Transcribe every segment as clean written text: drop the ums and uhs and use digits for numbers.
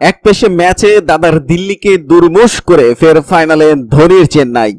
এক পেশে ম্যাচে দাদার দিল্লিকে দুর্মুষ করে ফের ফাইনালে ধোনির চেন্নাই।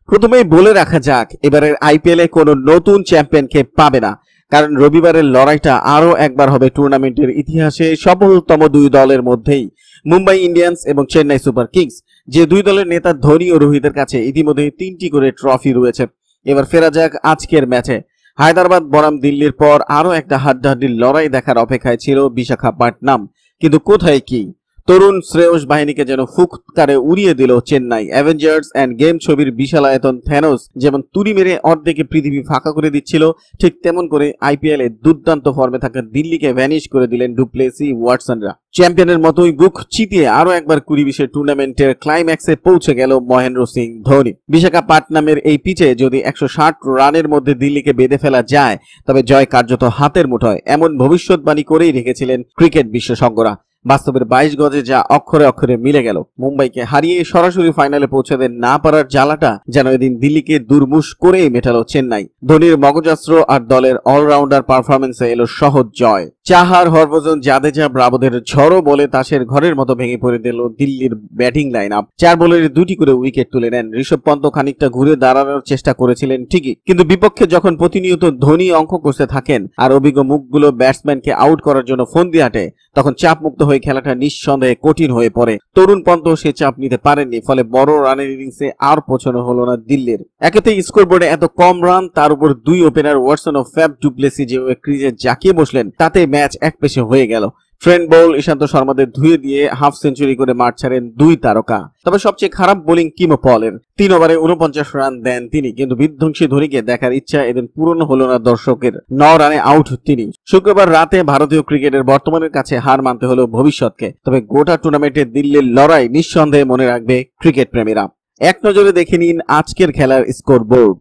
প্রথমেই বলে রাখা যাক, এবারের আইপিএলে কোনো নতুন চ্যাম্পিয়নকে পাবে না, কারণ রবিবারের লড়াইটা আরও একবার হবে টুর্নামেন্টের ইতিহাসে সফলতম দুই দলের মধ্যেই মুম্বাই ইন্ডিয়ান্স এবং চেন্নাই সুপার কিংস। যে দুই দলের নেতা ধোনি ও রোহিতের কাছে ইতিমধ্যে 3টি করে ট্রফি রয়েছে। এবার ফেরা যাক আজকের ম্যাচে। হায়দ্রাবাদ বনাম দিল্লির পর আরও একটা হাড্ডাহাড্ডির লড়াই দেখার অপেক্ষায় ছিল বিশাখাপত্তনম, কিন্তু কোথায় কি? তরুণ শ্রেয়স বাহিনীকে যেন ফুৎকারে উড়িয়ে দিল চেন্নাই। অ্যাভেঞ্জার্স অ্যান্ড গেম ছবির বিশাল আয়তন থ্যানোস যেমন তুড়ি মেরে অর্ধেকে পৃথিবী ফাঁকা করে দিচ্ছিল, ঠিক তেমন করে আইপিএলে দুর্দান্ত ফর্মে থাকা দিল্লিকে ভ্যানিশ করে দিলেন ডুপ্লেসি ওয়াটসনরা। চ্যাম্পিয়নের মতোই বুক চিতিয়ে আরো একবার 20-20 টুর্নামেন্টের ক্লাইম্যাক্সে পৌঁছে গেল মহেন্দ্র সিং ধোনি। বিশাখাপত্তনমের এই পিচে যদি 160 রানের মধ্যে দিল্লিকে বেঁধে ফেলা যায়, তবে জয় কার্যত হাতের মুঠোয়, এমন ভবিষ্যৎবাণী করেই রেখেছিলেন ক্রিকেট বিশেষজ্ঞরা। বাস্তবের 22 গজে যা অক্ষরে অক্ষরে মিলে গেল। মুম্বাইকে হারিয়ে সরাসরি ফাইনালে পৌঁছাতে না পারার জ্বালাটা যেন এদিন দিল্লিকে দুর্মুষ করেই মেটালো চেন্নাই। ধোনির মগজাস্ত্র আর দলের অলরাউন্ডার পারফরমেন্সে এলো সহজ জয়। চাহার, হরভজন, জাদেজা, ব্রাভোদের ঝড়ো বলে তাসের ঘরের মতো ভেঙে পড়ে দিল দিল্লির ব্যাটিং লাইন আপ। 4 বলের 2টি করে উইকেট তুলে নেন। ঋষভ পন্ত খানিকটা ঘুরে দাঁড়ানোর চেষ্টা করেছিলেন ঠিকই, কিন্তু বিপক্ষে যখন প্রতিনিয়ত ধোনি অঙ্ক কষতে থাকেন আর অভিজ্ঞ মুখগুলো ব্যাটসম্যানকে আউট করার জন্য ফোন দিয়ে হাঁটে, তখন চাপমুক্ত হয়ে খেলাটা নিঃসন্দেহে কঠিন হয়ে পড়ে। তরুণ পন্ত সে চাপ নিতে পারেননি, ফলে বড় রানের ইনিংসে আর পৌঁছানো হলো না দিল্লির। একেতেই স্কোরবোর্ডে এত কম রান, তার উপর 2 ওপেনার ওয়াটসন ও ফ্যাব ডুপ্লেসি যে ক্রিজে জাকিয়ে বসলেন, তাতে ম্যাচ এক পেশে হয়ে গেল। ট্রেন্ট বোল্ট, ইশান্ত শর্মাদের ধুয়ে দিয়ে হাফ সেঞ্চুরি করে মাঠ ছাড়েন 2 তারকা। তবে সবচেয়ে খারাপ বোলিং কিমো পলের। 3 ওভারে 49 রান দেন তিনি, কিন্তু বিধ্বংসী ধোনিকে দেখার ইচ্ছা এদিন পূরণ হলো না দর্শকের। 9 রানে আউট তিনি। শুক্রবার রাতে ভারতীয় ক্রিকেটের বর্তমানের কাছে হার মানতে হলো ভবিষ্যৎকে। তবে গোটা টুর্নামেন্টে দিল্লির লড়াই নিঃসন্দেহে মনে রাখবে ক্রিকেট প্রেমীরা। এক নজরে দেখে নিন আজকের খেলার স্কোর বোর্ড।